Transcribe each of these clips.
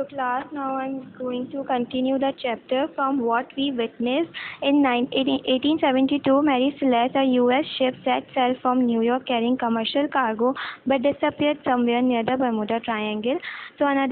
So class, now I'm going to continue the chapter from what we witnessed in 1872. Mary Celeste, a U.S. ship, set sail from New York carrying commercial cargo but disappeared somewhere near the Bermuda Triangle. So an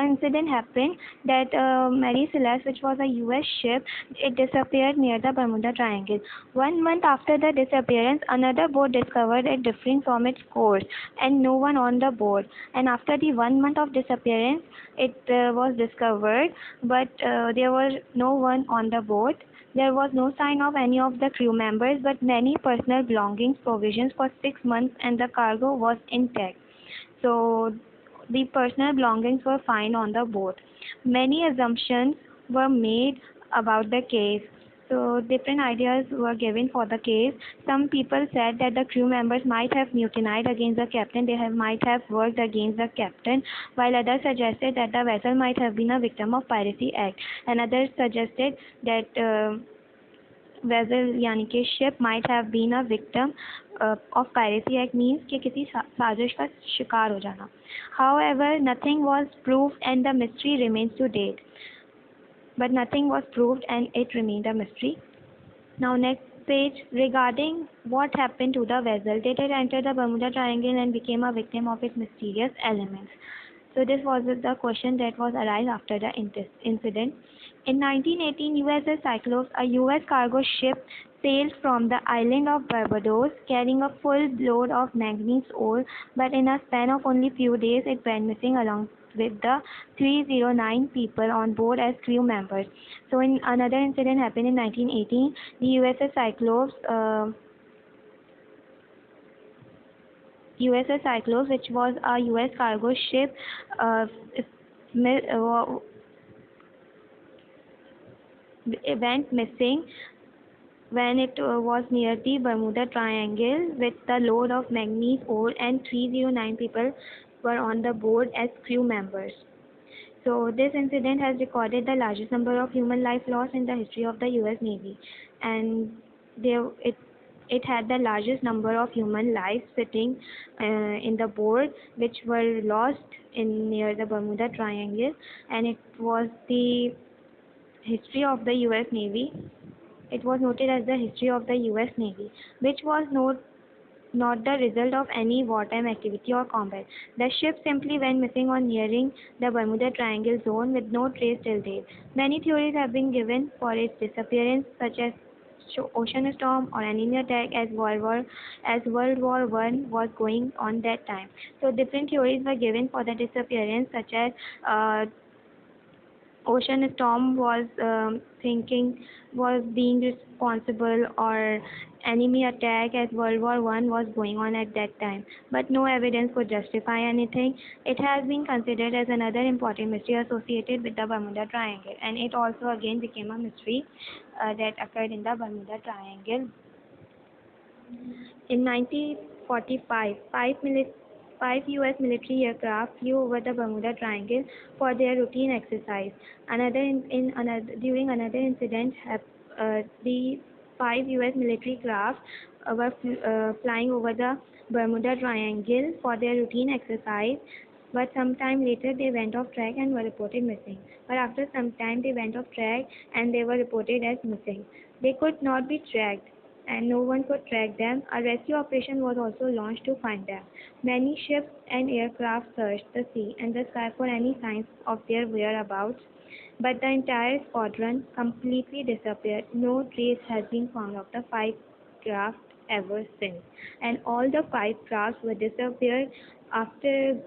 incident happened that Mary Celeste, which was a U.S. ship, it disappeared near the Bermuda Triangle. 1 month after the disappearance, another boat discovered it differing from its course and no one on the board. And after the 1 month of disappearance, it was discovered, but there was no one on the boat. There was no sign of any of the crew members, but many personal belongings, provisions for 6 months, and the cargo was intact. So the personal belongings were found on the boat. Many assumptions were made about the case. So different ideas were given for the case. Some people said that the crew members might have mutinied against the captain. Might have worked against the captain, while others suggested that the vessel might have been a victim of piracy act. And others suggested that vessel यानी कि ship might have been a victim of piracy act means कि किसी साजिश का शिकार हो जाना. However, nothing was proved and the mystery remains to date. But nothing was proved and it remained a mystery. Now next page, regarding what happened to the vessel. Did it enter the Bermuda Triangle and became a victim of its mysterious elements? So this was the question that was arise after the incident. In 1918, USS Cyclops, a US cargo ship, sailed from the island of Barbados carrying a full load of manganese ore, but in a span of only few days it went missing along with the 309 people on board as crew members. So in another incident happened in 1918, the USS Cyclops, which was a US cargo ship, went missing when it was near the Bermuda Triangle with the load of manganese ore, and 309 people were on the board as crew members. So this incident has recorded the largest number of human life lost in the history of the US Navy, and it had the largest number of human lives sitting in the board which were lost in near the Bermuda Triangle, and it was the history of the US Navy. It was noted as the history of the US Navy, which was not the result of any wartime activity or combat. The ship simply went missing on nearing the Bermuda Triangle zone with no trace till date. Many theories have been given for its disappearance, such as ocean storm or enemy attack, as World War I was going on that time. So different theories were given for the disappearance, such as ocean storm was being responsible, or enemy attack, as World War I was going on at that time, but no evidence could justify anything. It has been considered as another important mystery associated with the Bermuda Triangle, and it also again became a mystery that occurred in the Bermuda Triangle. In 1945, five U.S. military aircraft flew over the Bermuda Triangle for their routine exercise. During another incident, the 5 U.S. military craft were flying over the Bermuda Triangle for their routine exercise, but sometime later they went off track and were reported missing. But after some time they went off track and they were reported as missing. They could not be tracked, and no one could track them. A rescue operation was also launched to find them. Many ships and aircraft searched the sea and the sky for any signs of their whereabouts, but the entire squadron completely disappeared. No trace has been found of the 5 craft ever since, and all the 5 crafts were disappeared after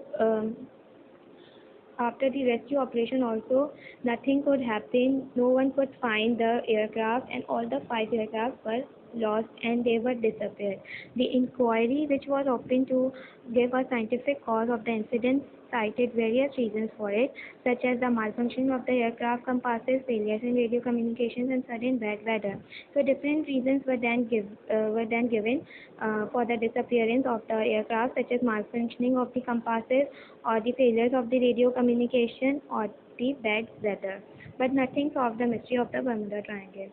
the rescue operation. Also, nothing could happen. No one could find the aircraft, and all the 5 aircraft were lost and they were disappeared. The inquiry, which was open to give a scientific cause of the incident, cited various reasons for it, such as the malfunction of the aircraft compasses, failures in radio communications, and sudden bad weather. So different reasons were then given for the disappearance of the aircraft, such as malfunctioning of the compasses, or the failures of the radio communication, or the bad weather. But nothing solved the mystery of the Bermuda Triangle.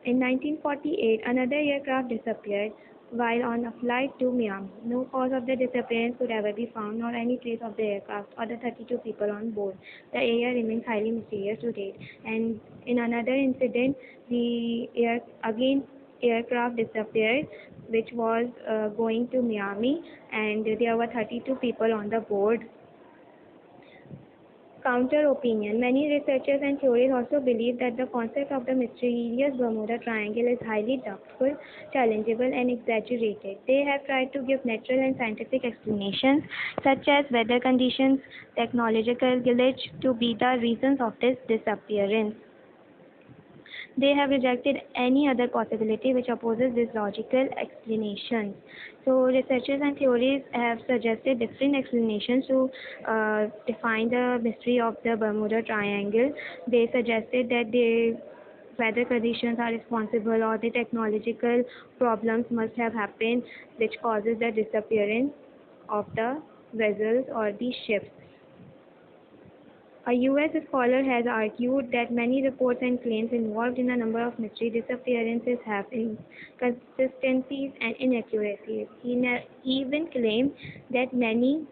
In 1948, another aircraft disappeared. while on a flight to Miami. No cause of the disappearance could ever be found, nor any trace of the aircraft or the 32 people on board. The area remains highly mysterious to date. And in another incident, the aircraft disappeared, which was going to Miami, and there were 32 people on the board. Counter opinion. Many researchers and theorists also believe that the concept of the mysterious Bermuda Triangle is highly doubtful, challengeable, and exaggerated. They have tried to give natural and scientific explanations, such as weather conditions, technological glitch, to be the reasons of this disappearance. They have rejected any other possibility which opposes this logical explanation. So researchers and theorists have suggested different explanations to define the mystery of the Bermuda Triangle. They suggested that the weather conditions are responsible, or the technological problems must have happened which causes the disappearance of the vessels or the ships. A US scholar has argued that many reports and claims involved in a number of mystery disappearances have inconsistencies and inaccuracies. He even claimed that many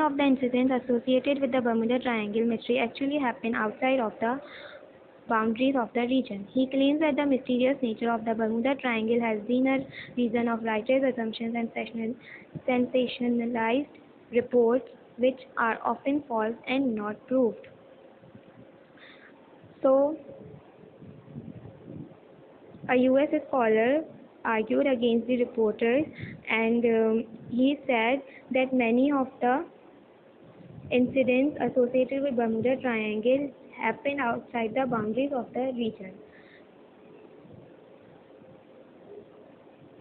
of the incidents associated with the Bermuda Triangle mystery actually happened outside of the boundaries of the region. He claims that the mysterious nature of the Bermuda Triangle has been a reason of writers' assumptions and sensationalized reports, which are often false and not proved. So, a US scholar argued against the reporters, and he said that many of the incidents associated with Bermuda Triangle happened outside the boundaries of the region.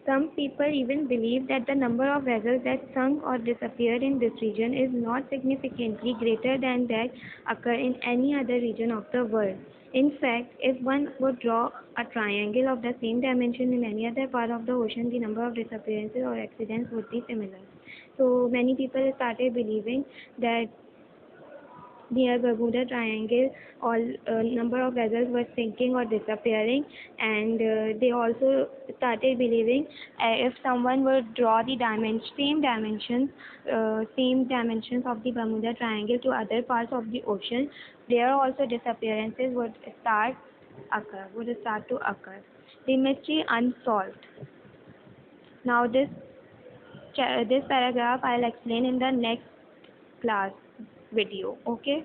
Some people even believe that the number of vessels that sunk or disappeared in this region is not significantly greater than that occur in any other region of the world. In fact, if one would draw a triangle of the same dimension in any other part of the ocean, the number of disappearances or accidents would be similar. So many people started believing that near Bermuda Triangle, all number of vessels were sinking or disappearing, and they also started believing if someone would draw the same dimensions of the Bermuda Triangle to other parts of the ocean, there also disappearances would start to occur. The mystery unsolved. Now this paragraph I'll explain in the next class video. Okay.